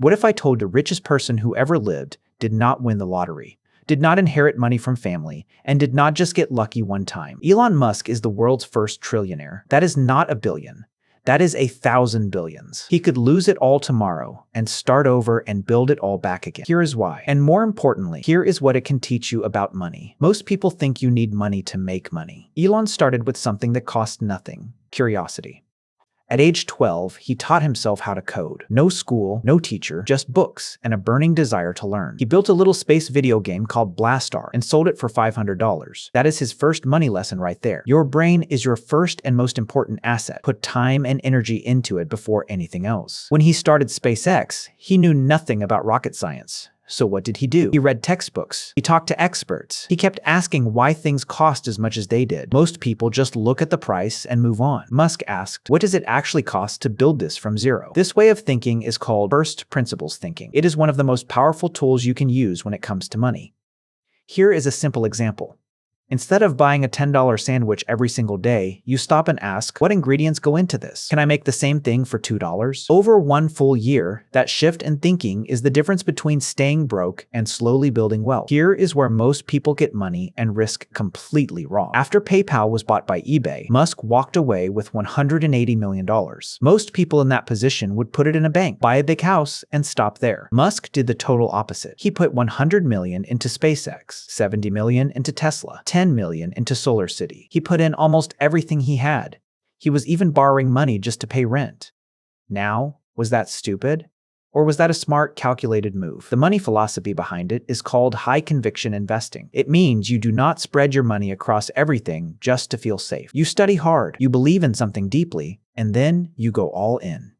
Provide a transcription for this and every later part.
What if I told the richest person who ever lived did not win the lottery, did not inherit money from family, and did not just get lucky one time? Elon Musk is the world's first trillionaire. That is not a billion. That is 1,000 billions. He could lose it all tomorrow and start over and build it all back again. Here is why. And more importantly, here is what it can teach you about money. Most people think you need money to make money. Elon started with something that cost nothing: curiosity. At age 12, he taught himself how to code. No school, no teacher, just books and a burning desire to learn. He built a little space video game called Blastar and sold it for $500. That is his first money lesson right there. Your brain is your first and most important asset. Put time and energy into it before anything else. When he started SpaceX, he knew nothing about rocket science. So what did he do? He read textbooks. He talked to experts. He kept asking why things cost as much as they did. Most people just look at the price and move on. Musk asked, what does it actually cost to build this from zero? This way of thinking is called first principles thinking. It is one of the most powerful tools you can use when it comes to money. Here is a simple example. Instead of buying a $10 sandwich every single day, you stop and ask, what ingredients go into this? Can I make the same thing for $2? Over one full year, that shift in thinking is the difference between staying broke and slowly building wealth. Here is where most people get money and risk completely wrong. After PayPal was bought by eBay, Musk walked away with $180 million. Most people in that position would put it in a bank, buy a big house, and stop there. Musk did the total opposite. He put $100 million into SpaceX, $70 million into Tesla, $10 million into SolarCity. He put in almost everything he had. He was even borrowing money just to pay rent. Now, was that stupid? Or was that a smart, calculated move? The money philosophy behind it is called high conviction investing. It means you do not spread your money across everything just to feel safe. You study hard, you believe in something deeply, and then you go all in.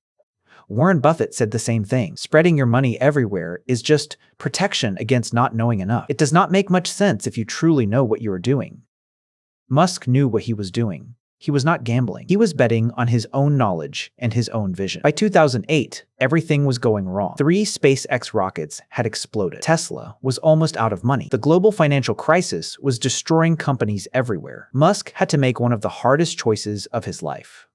Warren Buffett said the same thing. Spreading your money everywhere is just protection against not knowing enough. It does not make much sense if you truly know what you are doing. Musk knew what he was doing. He was not gambling. He was betting on his own knowledge and his own vision. By 2008, everything was going wrong. 3 SpaceX rockets had exploded. Tesla was almost out of money. The global financial crisis was destroying companies everywhere. Musk had to make one of the hardest choices of his life.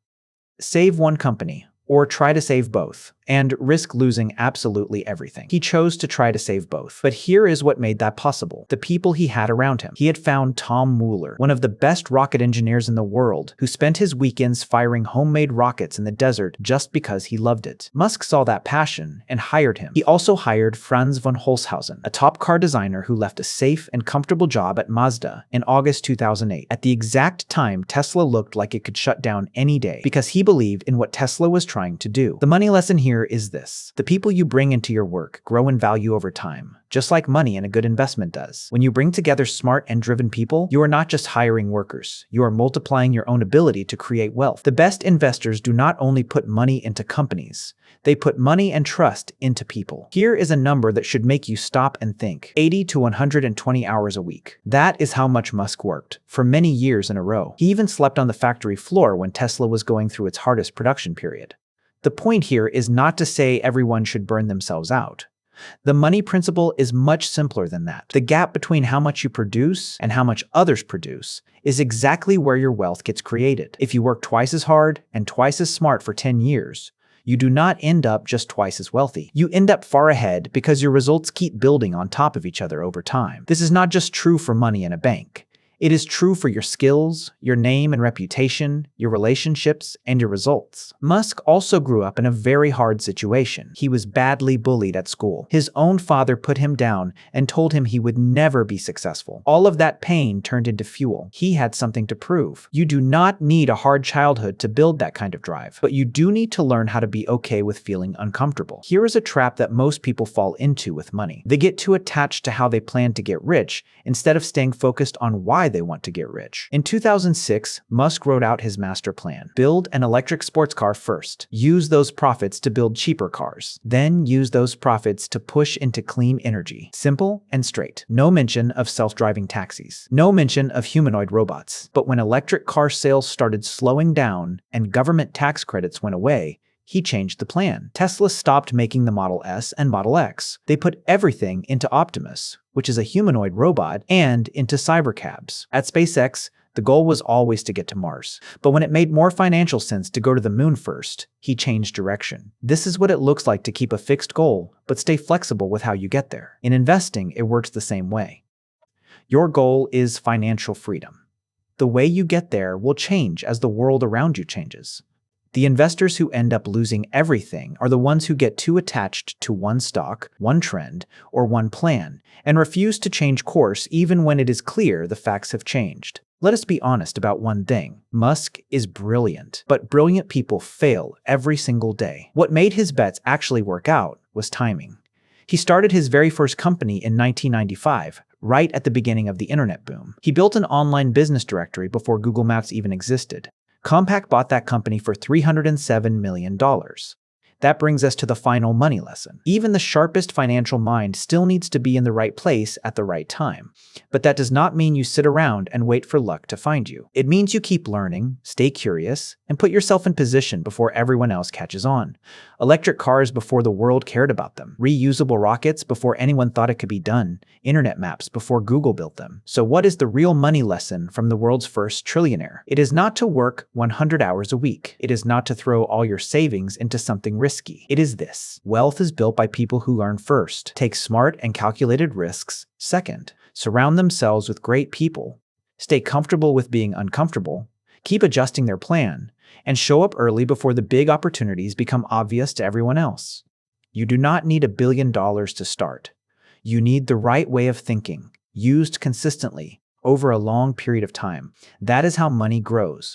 Save one company, or try to save both, and risk losing absolutely everything. He chose to try to save both. But here is what made that possible: the people he had around him. He had found Tom Mueller, one of the best rocket engineers in the world, who spent his weekends firing homemade rockets in the desert just because he loved it. Musk saw that passion and hired him. He also hired Franz von Holzhausen, a top car designer who left a safe and comfortable job at Mazda in August 2008, at the exact time Tesla looked like it could shut down any day, because he believed in what Tesla was trying to do. The money lesson here is this: the people you bring into your work grow in value over time, just like money and a good investment does. When you bring together smart and driven people, you are not just hiring workers, you are multiplying your own ability to create wealth. The best investors do not only put money into companies, they put money and trust into people. Here is a number that should make you stop and think: 80 to 120 hours a week. That is how much Musk worked, for many years in a row. He even slept on the factory floor when Tesla was going through its hardest production period. The point here is not to say everyone should burn themselves out. The money principle is much simpler than that. The gap between how much you produce and how much others produce is exactly where your wealth gets created. If you work twice as hard and twice as smart for 10 years, you do not end up just twice as wealthy. You end up far ahead because your results keep building on top of each other over time. This is not just true for money in a bank. It is true for your skills, your name and reputation, your relationships, and your results. Musk also grew up in a very hard situation. He was badly bullied at school. His own father put him down and told him he would never be successful. All of that pain turned into fuel. He had something to prove. You do not need a hard childhood to build that kind of drive, but you do need to learn how to be okay with feeling uncomfortable. Here is a trap that most people fall into with money. They get too attached to how they plan to get rich instead of staying focused on why they want to get rich. In 2006, Musk wrote out his master plan. Build an electric sports car first. Use those profits to build cheaper cars. Then use those profits to push into clean energy. Simple and straight. No mention of self-driving taxis. No mention of humanoid robots. But when electric car sales started slowing down and government tax credits went away, he changed the plan. Tesla stopped making the Model S and Model X. They put everything into Optimus, which is a humanoid robot, and into cybercabs. At SpaceX, The goal was always to get to Mars. But when it made more financial sense to go to the moon first, he changed direction. This is what it looks like to keep a fixed goal, but stay flexible with how you get there. In investing, it works the same way. Your goal is financial freedom. The way you get there will change as the world around you changes. The investors who end up losing everything are the ones who get too attached to one stock, one trend, or one plan, and refuse to change course even when it is clear the facts have changed. Let us be honest about one thing. Musk is brilliant, but brilliant people fail every single day. What made his bets actually work out was timing. He started his very first company in 1995, right at the beginning of the internet boom. He built an online business directory before Google Maps even existed. Compaq bought that company for $307 million. That brings us to the final money lesson. Even the sharpest financial mind still needs to be in the right place at the right time. But that does not mean you sit around and wait for luck to find you. It means you keep learning, stay curious, and put yourself in position before everyone else catches on. Electric cars before the world cared about them. Reusable rockets before anyone thought it could be done. Internet maps before Google built them. So what is the real money lesson from the world's first trillionaire? It is not to work 100 hours a week. It is not to throw all your savings into something risky. It is this. Wealth is built by people who learn first, take smart and calculated risks second, surround themselves with great people, stay comfortable with being uncomfortable, keep adjusting their plan, and show up early before the big opportunities become obvious to everyone else. You do not need $1 billion to start. You need the right way of thinking, used consistently over a long period of time. That is how money grows.